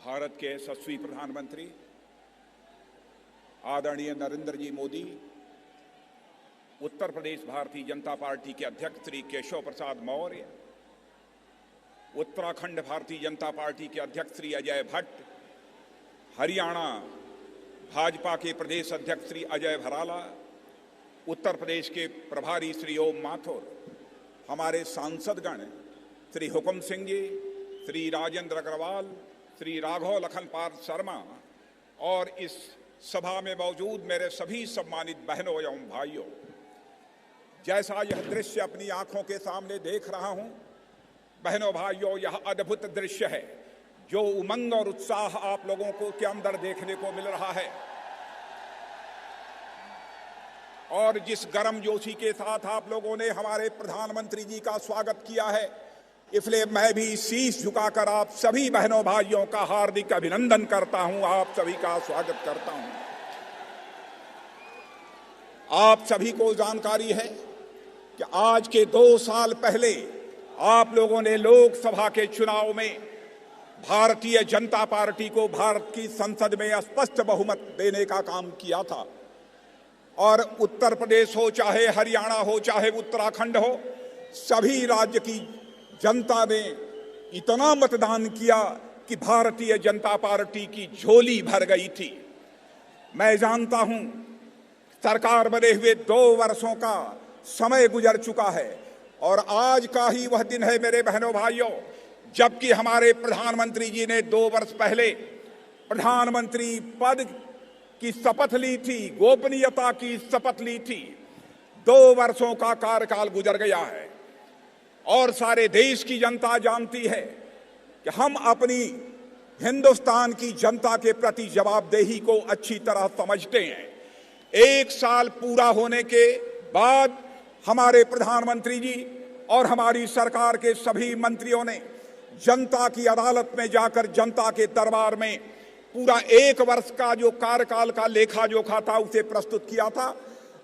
भारत के यशस्वी प्रधानमंत्री आदरणीय नरेंद्र जी मोदी, उत्तर प्रदेश भारतीय जनता पार्टी के अध्यक्ष श्री केशव प्रसाद मौर्य, उत्तराखंड भारतीय जनता पार्टी के अध्यक्ष श्री अजय भट्ट, हरियाणा भाजपा के प्रदेश अध्यक्ष श्री अजय भराला, उत्तर प्रदेश के प्रभारी श्री ओम माथुर, हमारे सांसदगण श्री हुकुम सिंह जी, श्री राजेंद्र अग्रवाल, श्री राघव लखनपाल शर्मा और इस सभा में मौजूद मेरे सभी सम्मानित बहनों एवं भाइयों, जैसा यह दृश्य अपनी आंखों के सामने देख रहा हूं, बहनों भाइयों, यह अद्भुत दृश्य है। जो उमंग और उत्साह आप लोगों को के अंदर देखने को मिल रहा है और जिस गर्मजोशी के साथ आप लोगों ने हमारे प्रधानमंत्री जी का स्वागत किया है, इसलिए मैं भी शीश झुकाकर आप सभी बहनों भाइयों का हार्दिक अभिनंदन करता हूं, आप सभी का स्वागत करता हूं। आप सभी को जानकारी है कि आज के 2 साल पहले आप लोगों ने लोकसभा के चुनाव में भारतीय जनता पार्टी को भारत की संसद में स्पष्ट बहुमत देने का काम किया था और उत्तर प्रदेश हो, चाहे हरियाणा हो, चाहे उत्तराखंड हो, सभी राज्य की जनता ने इतना मतदान किया कि भारतीय जनता पार्टी की झोली भर गई थी। मैं जानता हूं सरकार बने हुए 2 वर्षों का समय गुजर चुका है और आज का ही वह दिन है मेरे बहनों भाइयों, जबकि हमारे प्रधानमंत्री जी ने 2 वर्ष पहले प्रधानमंत्री पद की शपथ ली थी, गोपनीयता की शपथ ली थी। 2 वर्षों का कार्यकाल गुजर गया है और सारे देश की जनता जानती है कि हम अपनी हिंदुस्तान की जनता के प्रति जवाबदेही को अच्छी तरह समझते हैं। 1 साल पूरा होने के बाद हमारे प्रधानमंत्री जी और हमारी सरकार के सभी मंत्रियों ने जनता की अदालत में जाकर जनता के दरबार में पूरा 1 वर्ष का जो कार्यकाल का लेखा जोखा था उसे प्रस्तुत किया था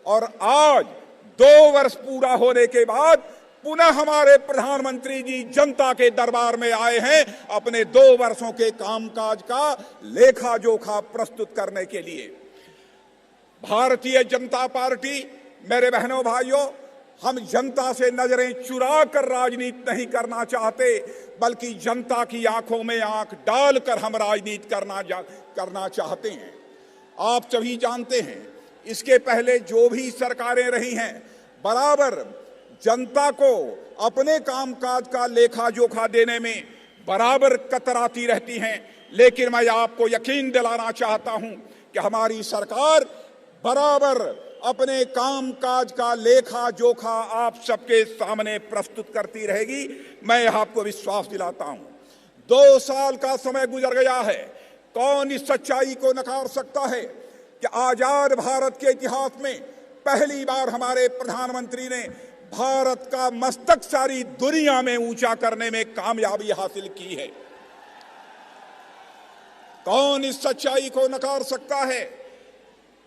और आज 2 वर्ष पूरा होने के बाद पुनः हमारे प्रधानमंत्री जी जनता के दरबार में आए हैं अपने 2 वर्षों के कामकाज का लेखा जोखा प्रस्तुत करने के लिए। भारतीय जनता पार्टी, मेरे बहनों भाइयों, हम जनता से नजरें चुरा कर राजनीति नहीं करना चाहते, बल्कि जनता की आंखों में आंख डालकर हम राजनीति करना चाहते हैं। आप सभी जानते हैं, इसके पहले जो भी सरकारें रही हैं, बराबर जनता को अपने कामकाज का लेखा जोखा देने में बराबर कतराती रहती हैं, लेकिन मैं आपको यकीन दिलाना चाहता हूं कि हमारी सरकार बराबर अपने कामकाज का लेखा जोखा आप सबके सामने प्रस्तुत करती रहेगी। मैं आपको विश्वास दिलाता हूं। 2 साल का समय गुजर गया है, कौन इस सच्चाई को नकार सकता है कि आजाद भारत के इतिहास में पहली बार हमारे प्रधानमंत्री ने भारत का मस्तक सारी दुनिया में ऊंचा करने में कामयाबी हासिल की है। कौन इस सच्चाई को नकार सकता है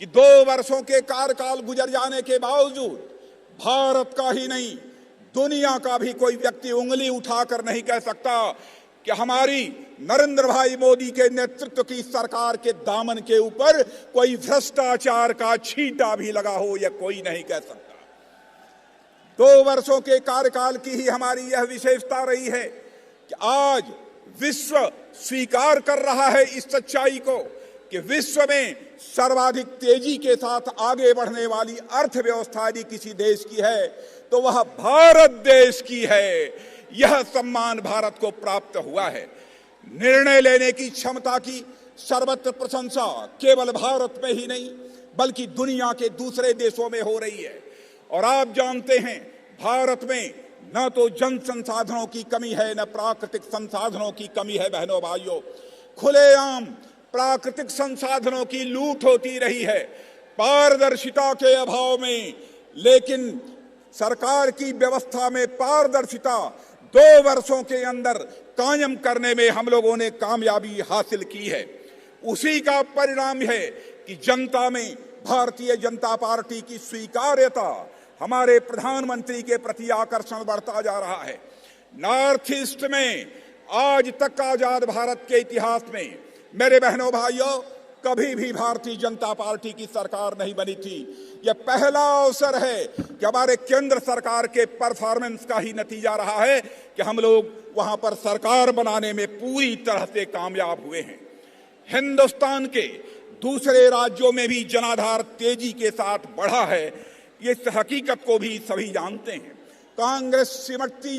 कि 2 वर्षों के कार्यकाल गुजर जाने के बावजूद भारत का ही नहीं, दुनिया का भी कोई व्यक्ति उंगली उठाकर नहीं कह सकता कि हमारी नरेंद्र भाई मोदी के नेतृत्व की सरकार के दामन के ऊपर कोई भ्रष्टाचार का छींटा भी लगा हो, यह कोई नहीं कह सकता। 2 वर्षों के कार्यकाल की ही हमारी यह विशेषता रही है कि आज विश्व स्वीकार कर रहा है इस सच्चाई को कि विश्व में सर्वाधिक तेजी के साथ आगे बढ़ने वाली अर्थव्यवस्था यदि किसी देश की है तो वह भारत देश की है। यह सम्मान भारत को प्राप्त हुआ है। निर्णय लेने की क्षमता की सर्वत्र प्रशंसा केवल भारत में ही नहीं बल्कि दुनिया के दूसरे देशों में हो रही है। और आप जानते हैं, भारत में न तो जन संसाधनों की कमी है, न प्राकृतिक संसाधनों की कमी है। बहनों भाइयों, खुलेआम प्राकृतिक संसाधनों की लूट होती रही है पारदर्शिता के अभाव में, लेकिन सरकार की व्यवस्था में पारदर्शिता 2 वर्षों के अंदर कायम करने में हम लोगों ने कामयाबी हासिल की है। उसी का परिणाम है कि जनता में भारतीय जनता पार्टी की स्वीकार्यता, हमारे प्रधानमंत्री के प्रति आकर्षण बढ़ता जा रहा है। नॉर्थ ईस्ट में आज तक आजाद भारत के इतिहास में मेरे बहनों भाइयों कभी भी भारतीय जनता पार्टी की सरकार नहीं बनी थी। यह पहला अवसर है कि हमारे केंद्र सरकार के परफॉर्मेंस का ही नतीजा रहा है कि हम लोग वहां पर सरकार बनाने में पूरी तरह से कामयाब हुए हैं। हिंदुस्तान के दूसरे राज्यों में भी जनाधार तेजी के साथ बढ़ा है, इस हकीकत को भी सभी जानते हैं। कांग्रेस सिमटती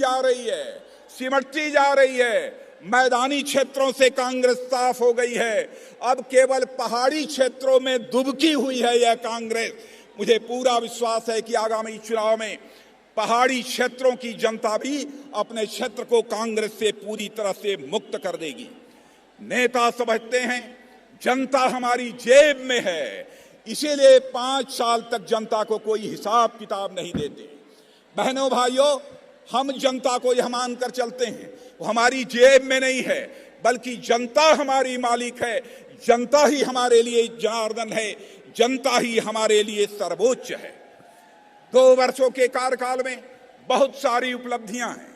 जा रही है। मैदानी क्षेत्रों से कांग्रेस साफ हो गई है। अब केवल पहाड़ी क्षेत्रों में दुबकी हुई है यह कांग्रेस। मुझे पूरा विश्वास है कि आगामी चुनाव में पहाड़ी क्षेत्रों की जनता भी अपने क्षेत्र को कांग्रेस से पूरी तरह से मुक्त कर देगी। नेता समझते हैं जनता हमारी जेब में है, इसीलिए 5 साल तक जनता को कोई हिसाब किताब नहीं देते। बहनों भाइयों, हम जनता को यह मानकर चलते हैं वो हमारी जेब में नहीं है, बल्कि जनता हमारी मालिक है। जनता ही हमारे लिए जनार्दन है, जनता ही हमारे लिए सर्वोच्च है। 2 वर्षों के कार्यकाल में बहुत सारी उपलब्धियां हैं।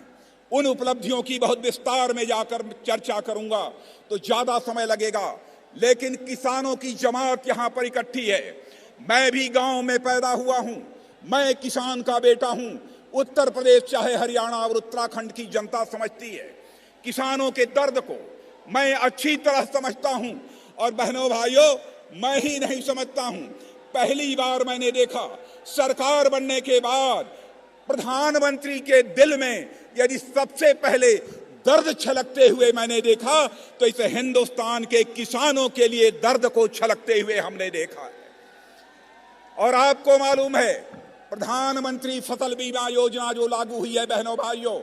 उन उपलब्धियों की बहुत विस्तार में जाकर चर्चा करूंगा तो ज्यादा समय लगेगा, लेकिन किसानों की जमात यहां पर इकट्ठी है। मैं भी गांव में पैदा हुआ हूं, मैं किसान का बेटा हूं। उत्तर प्रदेश चाहे हरियाणा और उत्तराखंड की जनता समझती है किसानों के दर्द को, मैं अच्छी तरह समझता हूं। और बहनों भाइयों, मैं ही नहीं समझता हूं, पहली बार मैंने देखा सरकार बनने के बाद प्रधानमंत्री के दिल में यदि सबसे पहले दर्द छलकते हुए मैंने देखा तो इसे हिंदुस्तान के किसानों के लिए दर्द को छलकते हुए हमने देखा है। और आपको मालूम है प्रधानमंत्री फसल बीमा योजना जो लागू हुई है, बहनों भाइयों,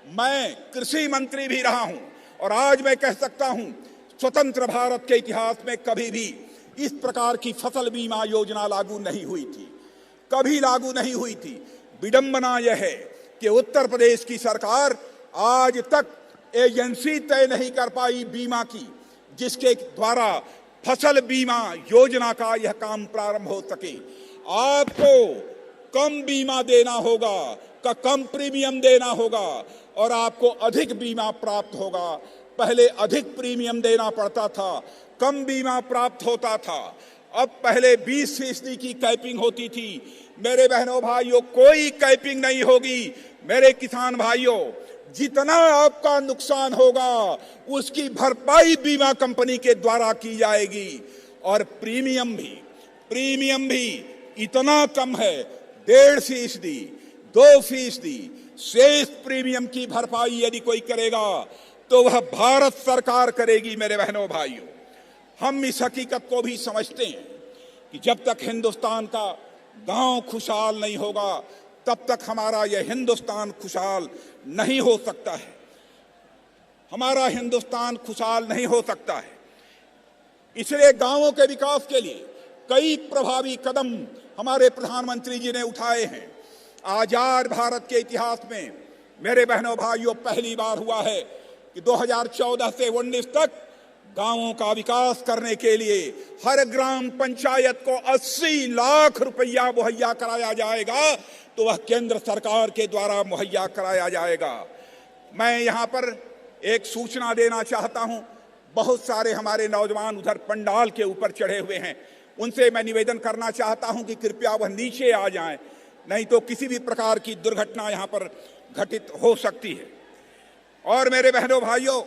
मैं कृषि मंत्री भी रहा हूं और आज मैं कह सकता हूं स्वतंत्र भारत के इतिहास में कभी भी इस प्रकार की फसल बीमा योजना लागू नहीं हुई थी, कभी लागू नहीं हुई थी। विडंबना यह है कि उत्तर प्रदेश की सरकार आज तक एजेंसी तय नहीं कर पाई बीमा की, जिसके द्वारा फसल बीमा योजना का यह काम प्रारंभ हो सके। आपको कम बीमा देना होगा, कम प्रीमियम देना होगा और आपको अधिक बीमा प्राप्त होगा। पहले अधिक प्रीमियम देना पड़ता था, कम बीमा प्राप्त होता था। अब पहले 20% की कैपिंग होती थी। मेरे बहनों भाइयों, कोई कैपिंग नहीं होगी। मेरे किसान भाइयों, जितना आपका नुकसान होगा उसकी भरपाई बीमा कंपनी के द्वारा की जाएगी। और प्रीमियम भी इतना कम है, 1.5%, 2%। शेष प्रीमियम की भरपाई यदि कोई करेगा तो वह भारत सरकार करेगी। मेरे बहनों भाइयों, हम इस हकीकत को भी समझते हैं कि जब तक हिंदुस्तान का गांव खुशहाल नहीं होगा तब तक हमारा यह हिंदुस्तान खुशहाल नहीं हो सकता है। हमारा हिंदुस्तान खुशहाल नहीं हो सकता है। इसलिए गांवों के विकास के लिए कई प्रभावी कदम हमारे प्रधानमंत्री जी ने उठाए हैं। आजाद भारत के इतिहास में मेरे बहनों भाइयों पहली बार हुआ है कि 2014 से 19 तक गांवों का विकास करने के लिए हर ग्राम पंचायत को 80 लाख रुपया मुहैया कराया जाएगा, तो वह केंद्र सरकार के द्वारा मुहैया कराया जाएगा। मैं यहां पर एक सूचना देना चाहता हूं। बहुत सारे हमारे नौजवान उधर पंडाल के ऊपर चढ़े हुए हैं, उनसे मैं निवेदन करना चाहता हूं कि कृपया वह नीचे आ जाएं, नहीं तो किसी भी प्रकार की दुर्घटना यहां पर घटित हो सकती है। और मेरे बहनों भाइयों,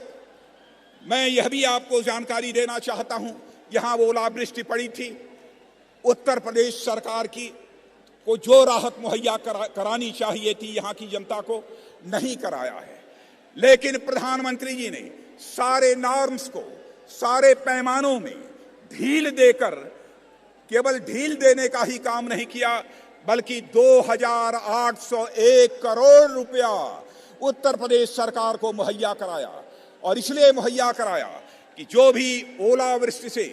मैं यह भी आपको जानकारी देना चाहता हूं, यहां ओलावृष्टि पड़ी थी, उत्तर प्रदेश सरकार को जो राहत मुहैया करानी चाहिए थी यहां की जनता को नहीं कराया है। लेकिन प्रधानमंत्री जी ने सारे नॉर्म्स को, सारे पैमानों में ढील देकर केवल ढील देने का ही काम नहीं किया, बल्कि 2,801 करोड़ रुपया उत्तर प्रदेश सरकार को मुहैया कराया। और इसलिए मुहैया कराया कि जो भी ओलावृष्टि से,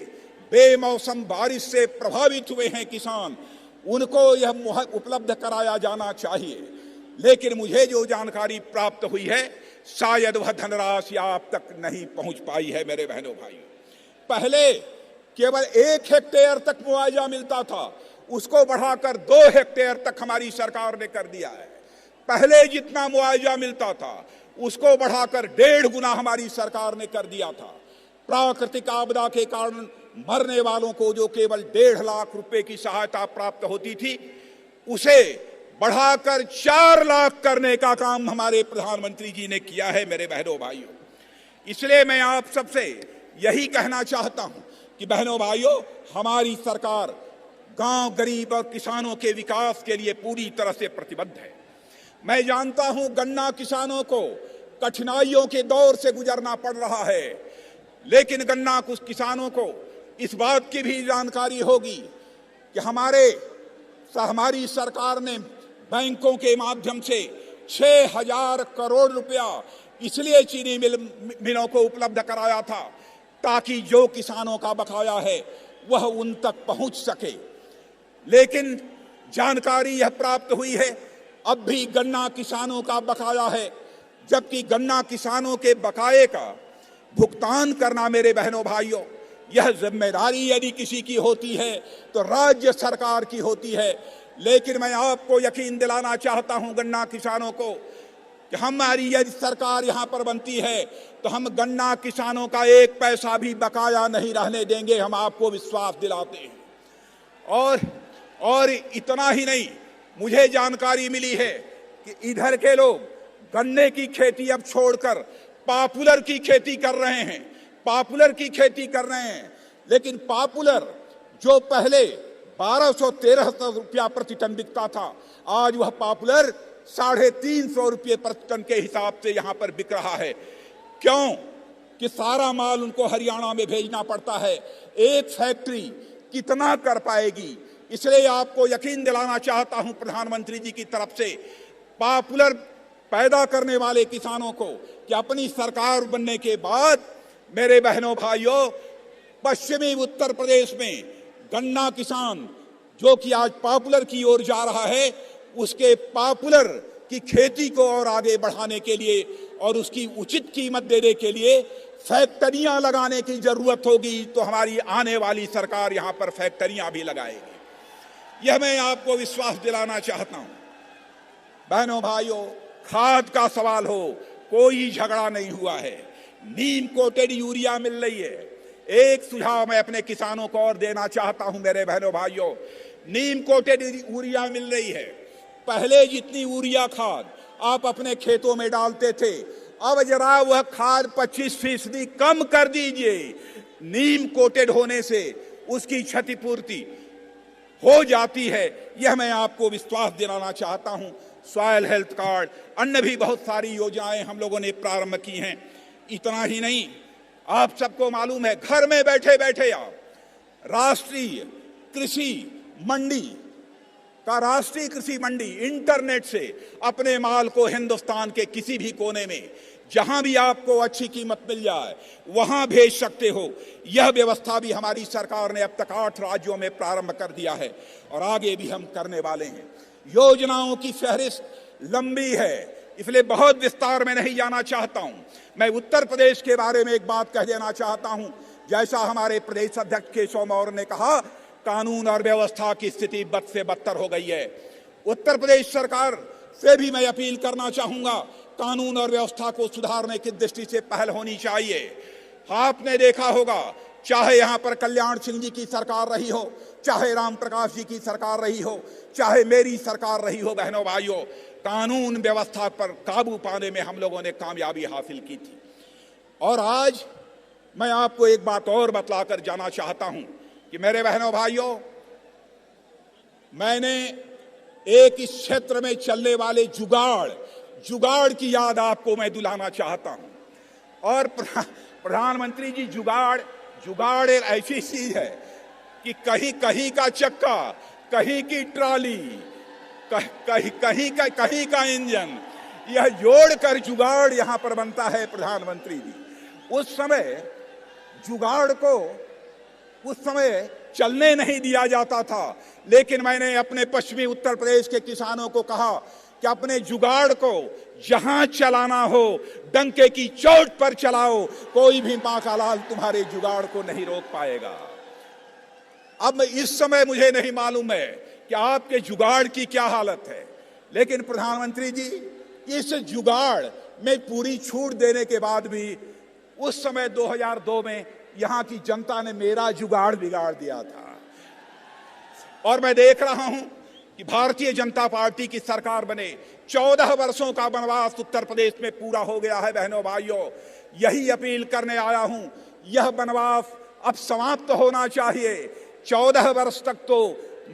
बेमौसम बारिश से प्रभावित हुए हैं किसान, उनको यह उपलब्ध कराया जाना चाहिए। लेकिन मुझे जो जानकारी प्राप्त हुई है, शायद वह धनराशि आप तक नहीं पहुंच पाई है। मेरे बहनों भाइयों, पहले केवल 1 हेक्टेयर तक मुआवजा मिलता था, उसको बढ़ाकर 2 हेक्टेयर तक हमारी सरकार ने कर दिया है। पहले जितना मुआवजा मिलता था उसको बढ़ाकर 1.5 गुना हमारी सरकार ने कर दिया था। प्राकृतिक आपदा के कारण मरने वालों को जो केवल 1.5 लाख रुपए की सहायता प्राप्त होती थी, उसे बढ़ाकर 4 लाख करने का काम हमारे प्रधानमंत्री जी ने किया है। मेरे बहनों भाइयों, इसलिए मैं आप सबसे यही कहना चाहता हूं कि बहनों भाइयों, हमारी सरकार गांव, गरीब और किसानों के विकास के लिए पूरी तरह से प्रतिबद्ध है। मैं जानता हूं गन्ना किसानों को कठिनाइयों के दौर से गुजरना पड़ रहा है, लेकिन गन्ना कुछ किसानों को इस बात की भी जानकारी होगी कि हमारी सरकार ने बैंकों के माध्यम से 6,000 करोड़ रुपया इसलिए चीनी मिलों को उपलब्ध कराया था ताकि जो किसानों का बकाया है वह उन तक पहुंच सके। लेकिन जानकारी यह प्राप्त हुई है अब भी गन्ना किसानों का बकाया है, जबकि गन्ना किसानों के बकाये का भुगतान करना मेरे बहनों भाइयों, यह जिम्मेदारी यदि किसी की होती है तो राज्य सरकार की होती है। लेकिन मैं आपको यकीन दिलाना चाहता हूं गन्ना किसानों को कि हमारी यदि सरकार यहां पर बनती है तो हम गन्ना किसानों का 1 पैसा भी बकाया नहीं रहने देंगे, हम आपको विश्वास दिलाते हैं। और इतना ही नहीं, मुझे जानकारी मिली है कि इधर के लोग गन्ने की खेती अब छोड़कर पॉपुलर की खेती कर रहे हैं। लेकिन पॉपुलर जो पहले 1200-1300 रुपया प्रति टन बिकता था, आज वह पॉपुलर 350 रुपये प्रति टन के हिसाब से यहां पर बिक रहा है। क्यों? कि सारा माल उनको हरियाणा में भेजना पड़ता है। एक फैक्ट्री कितना कर पाएगी? इसलिए आपको यकीन दिलाना चाहता हूं प्रधानमंत्री जी की तरफ से पॉपुलर पैदा करने वाले किसानों को कि अपनी सरकार बनने के बाद मेरे बहनों भाइयों, पश्चिमी उत्तर प्रदेश में गन्ना किसान जो कि आज पॉपुलर की ओर जा रहा है, उसके पॉपुलर की खेती को और आगे बढ़ाने के लिए और उसकी उचित कीमत देने के लिए फैक्ट्रियां लगाने की जरूरत होगी। तो हमारी आने वाली सरकार यहां पर फैक्ट्रियां भी लगाएगी, यह मैं आपको विश्वास दिलाना चाहता हूं। बहनों भाइयों, खाद का सवाल हो, कोई झगड़ा नहीं हुआ है। नीम कोटेड यूरिया मिल रही है। एक सुझाव मैं अपने किसानों को और देना चाहता हूं मेरे बहनों भाइयों, नीम कोटेड यूरिया मिल रही है। पहले जितनी यूरिया खाद आप अपने खेतों में डालते थे, अब जरा वह खाद 25% कम कर दीजिए। नीम कोटेड होने से उसकी क्षतिपूर्ति हो जाती है, यह मैं आपको विश्वास दिलाना चाहता हूं। सॉयल हेल्थ कार्ड, अन्य भी बहुत सारी योजनाएं हम लोगों ने प्रारंभ की हैं। इतना ही नहीं, आप सबको मालूम है घर में बैठे बैठे आप राष्ट्रीय कृषि मंडी इंटरनेट से अपने माल को हिंदुस्तान के किसी भी कोने में जहां भी आपको अच्छी कीमत मिल जाए वहां भेज सकते हो। यह व्यवस्था भी हमारी सरकार ने अब तक 8 राज्यों में प्रारंभ कर दिया है और आगे भी हम करने वाले हैं। योजनाओं की फहरिस्त लंबी है, इसलिए बहुत विस्तार में नहीं जाना चाहता हूं। मैं उत्तर प्रदेश के बारे में एक बात कह देना चाहता हूं। जैसा हमारे प्रदेश अध्यक्ष केशव मौर्य ने कहा, कानून और व्यवस्था की स्थिति बद से बदतर हो गई है। उत्तर प्रदेश सरकार से भी मैं अपील करना चाहूंगा, कानून और व्यवस्था को सुधारने की दृष्टि से पहल होनी चाहिए। आपने देखा होगा, चाहे यहां पर कल्याण सिंह जी की सरकार रही हो, चाहे राम प्रकाश जी की सरकार रही हो, चाहे मेरी सरकार रही हो, बहनों भाइयों, कानून व्यवस्था पर काबू पाने में हम लोगों ने कामयाबी हासिल की थी। और आज मैं आपको एक बात और बतलाकर जाना चाहता हूं कि मेरे बहनों भाइयों, मैंने एक इस क्षेत्र में चलने वाले जुगाड़ की याद आपको मैं दिलाना चाहता हूं। और प्रधानमंत्री जी, जुगाड़ एक ऐसी चीज है कि कहीं का चक्का, कहीं की ट्राली, कहीं का इंजन, यह जोड़कर जुगाड़ यहां पर बनता है। प्रधानमंत्री जी, उस समय जुगाड़ को चलने नहीं दिया जाता था, लेकिन मैंने अपने पश्चिमी उत्तर प्रदेश के किसानों को कहा कि अपने जुगाड़ को जहां चलाना हो डंके की चोट पर चलाओ, कोई भी मां का लाल तुम्हारे जुगाड़ को नहीं रोक पाएगा। अब इस समय मुझे नहीं मालूम है कि आपके जुगाड़ की क्या हालत है, लेकिन प्रधानमंत्री जी, इस जुगाड़ में पूरी छूट देने के बाद भी उस समय 2002 में यहां की जनता ने मेरा जुगाड़ बिगाड़ दिया था। और मैं देख रहा हूं कि भारतीय जनता पार्टी की सरकार बने 14 वर्षों का वनवास उत्तर प्रदेश में पूरा हो गया है। बहनों भाइयों, यही अपील करने आया हूं, यह वनवास अब समाप्त होना चाहिए। 14 वर्ष तक तो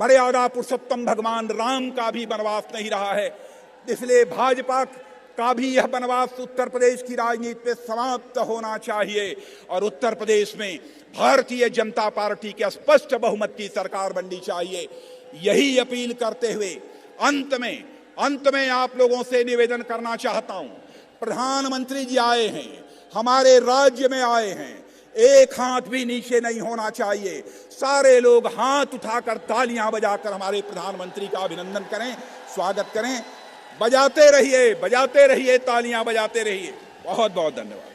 मर्यादा पुरुषोत्तम भगवान राम का भी वनवास नहीं रहा है, इसलिए भाजपा का भी यह वनवास उत्तर प्रदेश की राजनीति में समाप्त होना चाहिए और उत्तर प्रदेश में भारतीय जनता पार्टी के स्पष्ट बहुमत की सरकार बननी चाहिए। यही अपील करते हुए अंत में आप लोगों से निवेदन करना चाहता हूं, प्रधानमंत्री जी आए हैं, हमारे राज्य में आए हैं, एक हाथ भी नीचे नहीं होना चाहिए। सारे लोग हाथ उठाकर तालियां बजाकर हमारे प्रधानमंत्री का अभिनंदन करें, स्वागत करें। बजाते रहिए, तालियां बजाते रहिए। बहुत बहुत धन्यवाद।